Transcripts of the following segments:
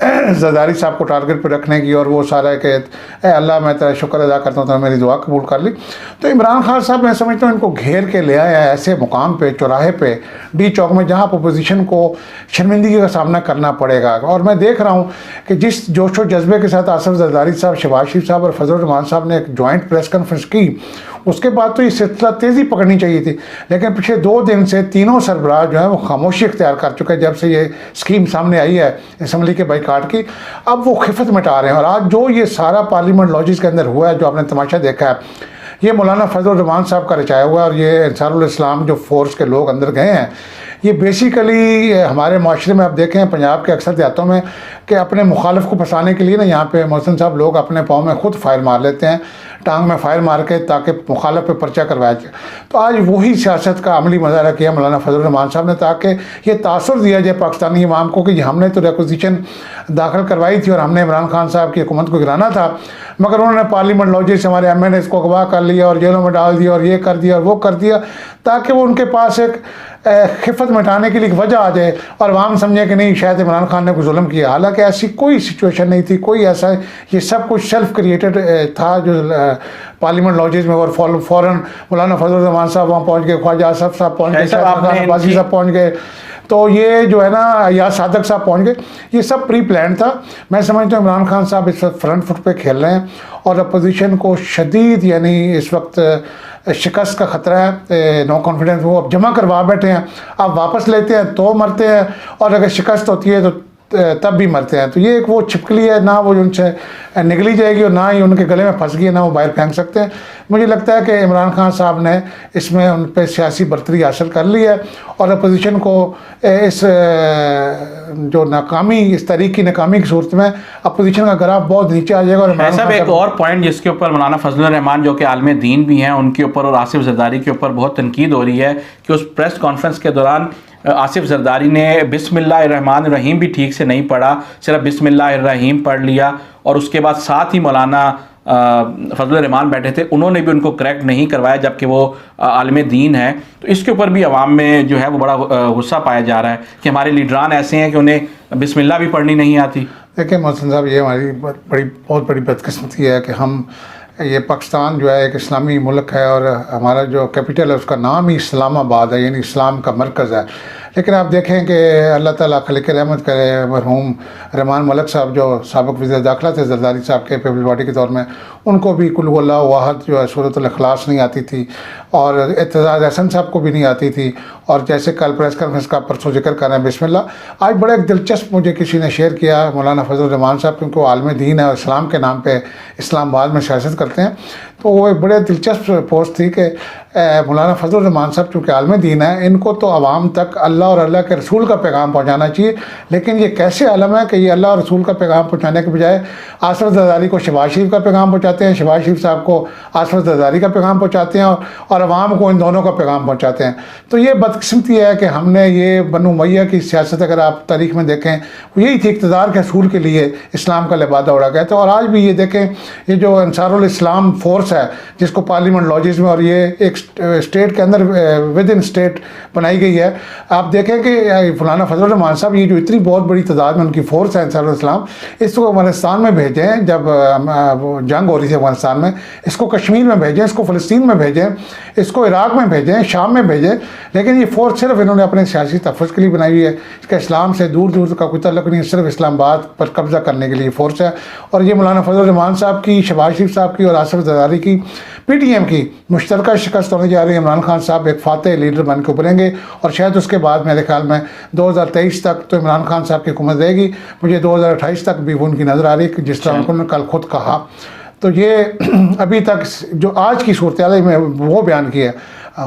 زرداری صاحب کو ٹارگٹ پہ رکھنے کی، اور وہ سارا کہ اے اللہ میں تیرا شکر ادا کرتا ہوں تو میری دعا قبول کر لی. تو عمران خان صاحب میں سمجھتا ہوں ان کو گھیر کے لے آیا ہے ایسے مقام پہ، چوراہے پہ، ڈی چوک میں، جہاں اپوزیشن کو شرمندگی کا سامنا کرنا پڑے گا. اور میں دیکھ رہا ہوں کہ جس جوش و جذبے کے ساتھ آصف زرداری صاحب، شہباز شریف صاحب اور فضل الرحمان صاحب نے ایک جوائنٹ پریس کانفرنس کی، اس کے بعد تو یہ سلسلہ تیزی پکڑنی چاہیے تھی، لیکن پچھلے 2 دن سے تینوں سربراہ جو ہیں وہ خاموشی اختیار کر چکے ہیں. جب سے یہ اسکیم سامنے آئی ہے اسمبلی کے بائیکاٹ کی، اب وہ خفت مٹا رہے ہیں. اور آج جو یہ سارا پارلیمنٹ لاجز کے اندر ہوا ہے، جو آپ نے تماشا دیکھا ہے، یہ مولانا فضل الرحمان صاحب کا رچایا ہوا ہے. اور یہ انصار الاسلام جو فورس کے لوگ اندر گئے ہیں، یہ بیسیکلی ہمارے معاشرے میں آپ دیکھیں پنجاب کے اکثر دیہاتوں میں کہ اپنے مخالف کو پھنسانے کے لیے نا، یہاں پہ محسن صاحب لوگ اپنے پاؤں میں خود فائر مار لیتے ہیں، ٹانگ میں فائر مار کے، تاکہ مخالف پہ پرچہ کروایا جائے. تو آج وہی سیاست کا عملی مظاہرہ کیا مولانا فضل الرحمان صاحب نے، تاکہ یہ تاثر دیا جائے پاکستانی عوام کو کہ ہم نے تو ریکوزیشن داخل کروائی تھی اور ہم نے عمران خان صاحب کی حکومت کو گرانا تھا، مگر انہوں نے پارلیمنٹ لاجز سے ہمارے ایم این ایز کو اغوا کر لیا اور جیلوں میں ڈال دیا اور یہ کر دیا اور وہ کر دیا، تاکہ وہ ان کے پاس ایک خفت مٹانے کے لیے ایک وجہ آ جائے اور عوام سمجھے کہ نہیں شاید عمران خان نے کوئی ظلم کیا. حالانکہ ایسی کوئی سچویشن نہیں تھی، کوئی ایسا، یہ سب کچھ سیلف کریٹڈ تھا جو پارلیمنٹ لاجز میں. اور فوراً مولانا فضل الرحمان صاحب وہاں پہنچ گئے، خواجہ آصف صاحب پہنچ گئے، عباسی صاحب پہنچ گئے، تو یہ جو ہے نا یا صادق صاحب پہنچ گئے. یہ سب پری پلان تھا. میں سمجھتا ہوں عمران خان صاحب اس وقت فرنٹ فٹ پہ کھیل رہے ہیں اور اپوزیشن کو شدید یعنی اس وقت شکست کا خطرہ ہے. نو کانفیڈنس وہ اب جمع کروا بیٹھے ہیں، اب واپس لیتے ہیں تو مرتے ہیں، اور اگر شکست ہوتی ہے تو تب بھی مرتے ہیں. تو یہ ایک وہ چھپکلی ہے، نہ وہ ان سے نگلی جائے گی اور نہ ہی ان کے گلے میں پھنس گئی، نہ وہ باہر پھینک سکتے ہیں. مجھے لگتا ہے کہ عمران خان صاحب نے اس میں ان پہ سیاسی برتری حاصل کر لی ہے، اور اپوزیشن کو اس جو ناکامی، اس تحریک کی ناکامی کی صورت میں اپوزیشن کا گراف بہت نیچے آ جائے گا. اور ایسا ایک اور پوائنٹ جس کے اوپر مولانا فضل الرحمان جو کہ عالم دین بھی ہیں، ان کے اوپر اور آصف زرداری کے اوپر بہت تنقید ہو رہی ہے کہ اس پریس کانفرنس کے دوران آصف زرداری نے بسم اللہ الرحمن الرحیم بھی ٹھیک سے نہیں پڑھا، صرف بسم اللہ الرحیم پڑھ لیا، اور اس کے بعد ساتھ ہی مولانا فضل الرحمان بیٹھے تھے، انہوں نے بھی ان کو کریکٹ نہیں کروایا، جبکہ وہ عالم دین ہے. تو اس کے اوپر بھی عوام میں جو ہے وہ بڑا غصہ پایا جا رہا ہے کہ ہمارے لیڈران ایسے ہیں کہ انہیں بسم اللہ بھی پڑھنی نہیں آتی. دیکھیں محسن صاحب، یہ ہماری بہت بڑی بدقسمتی ہے کہ ہم، یہ پاکستان جو ہے ایک اسلامی ملک ہے اور ہمارا جو کیپٹل ہے اس کا نام ہی اسلام آباد ہے، یعنی اسلام کا مرکز ہے. لیکن آپ دیکھیں کہ اللہ تعالیٰ خالق رحمت کرے، مرحوم رحمان ملک صاحب جو سابق وزیر داخلہ تھے زرداری صاحب کے پیپلز پارٹی کے دور میں، ان کو بھی قل هو اللہ احد جو ہے سورۃ الاخلاص نہیں آتی تھی، اور اعتزاز احسن صاحب کو بھی نہیں آتی تھی. اور جیسے کل پریس کانفرنس کا پرسوں ذکر کر رہے ہیں بسم اللہ، آج بڑا ایک دلچسپ مجھے کسی نے شیئر کیا، مولانا فضل الرحمان صاحب، کیونکہ وہ عالم دین ہے اور اسلام کے نام پہ اسلام آباد میں سیاست کرتے ہیں، تو وہ ایک بڑے دلچسپ پوسٹ تھی کہ مولانا فضل الرحمان صاحب چونکہ عالم دین ہے، ان کو تو عوام تک اللہ اور اللہ کے رسول کا پیغام پہنچانا چاہیے. لیکن یہ کیسے عالم ہے کہ یہ اللہ اور رسول کا پیغام پہنچانے کے بجائے آصف زرداری کو شہباز شریف کا پیغام پہنچاتے ہیں، شہباز شریف صاحب کو آصف زرداری کا پیغام پہنچاتے ہیں، اور عوام کو ان دونوں کا پیغام پہنچاتے ہیں. تو یہ بدقسمتی ہے کہ ہم نے یہ بنو امیہ کی سیاست اگر آپ تاریخ میں دیکھیں، وہ یہی تھی، اقتدار کے حصول کے لیے اسلام کا لبادہ اڑا گیا تھا. اور آج بھی یہ دیکھیں، یہ جو انصار الاسلام فورس ہے جس کو پارلیمنٹ لاجز میں اور یہ ایک اسٹیٹ کے اندر ود ان اسٹیٹ بنائی گئی ہے، آپ دیکھیں کہ مولانا فضل الرحمان صاحب یہ جو اتنی بہت بڑی تعداد میں ان کی فورس ہے انصار الاسلام، اس کو افغانستان میں بھیجیں، جب جنگ ہو رہی تھی افغانستان میں، اس کو کشمیر میں بھیجیں، اس کو فلسطین میں بھیجیں، اس کو عراق میں بھیجیں، شام میں بھیجیں. لیکن یہ فورس صرف انہوں نے اپنے سیاسی تحفظ کے لیے بنائی ہوئی ہے، اس کا اسلام سے دور دور کا کوئی تعلق نہیں ہے، صرف اسلام آباد پر قبضہ کرنے کے لیے فورس ہے. اور یہ مولانا فضل الرحمان صاحب کی، شہباز شریف صاحب کی اور آصف زرداری کی پی ٹی ایم کی مشترکہ شکست ہونے جا رہی ہے. عمران خان صاحب ایک فاتح لیڈر بن کے ابھریں گے، اور شاید اس کے بعد میرے خیال میں 2023 تک تو عمران خان صاحب کی حکومت رہے گی. مجھے 2028 تک بھی وہ ان کی نظر آ رہی ہے، جس طرح انہوں نے کل خود کہا. تو یہ ابھی تک جو آج کی صورتحال میں وہ بیان کی ہے،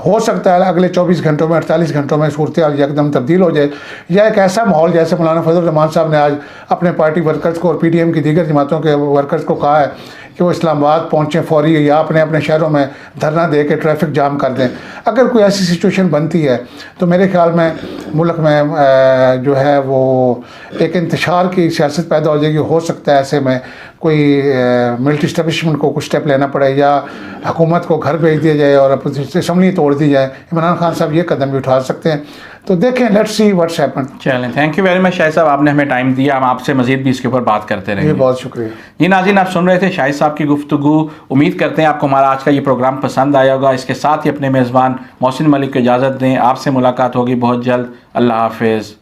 ہو سکتا ہے اگلے 24 گھنٹوں میں 48 گھنٹوں میں صورتحال یکدم تبدیل ہو جائے، یا ایک ایسا ماحول جیسے مولانا فضل الرحمان صاحب نے آج اپنے پارٹی ورکرز کو اور پی ٹی ایم کی دیگر جماعتوں کے ورکرز کو کہا ہے کہ وہ اسلام آباد پہنچیں فوری، یا اپنے اپنے شہروں میں دھرنا دے کے ٹریفک جام کر دیں. اگر کوئی ایسی سچویشن بنتی ہے تو میرے خیال میں ملک میں جو ہے وہ ایک انتشار کی سیاست پیدا ہو جائے گی. ہو سکتا ہے ایسے میں کوئی ملٹری اسٹیبلشمنٹ کو کچھ اسٹیپ لینا پڑے یا حکومت کو گھر بھیج دیا جائے اور اسمبلی توڑ دی جائے. عمران خان صاحب یہ قدم بھی اٹھا سکتے ہیں. تو دیکھیں لیٹس سی واٹس ہیپن. چلیں, تھینک یو ویری مچ شاہد صاحب, آپ نے ہمیں ٹائم دیا, ہم آپ سے مزید بھی اس کے اوپر بات کرتے رہیں گے. جی بہت شکریہ. جی ناظرین, آپ سن رہے تھے شاہد صاحب کی گفتگو. امید کرتے ہیں آپ کو ہمارا آج کا یہ پروگرام پسند آیا ہوگا. اس کے ساتھ ہی اپنے میزبان محسن ملک کو اجازت دیں. آپ سے ملاقات ہوگی بہت جلد. اللہ حافظ.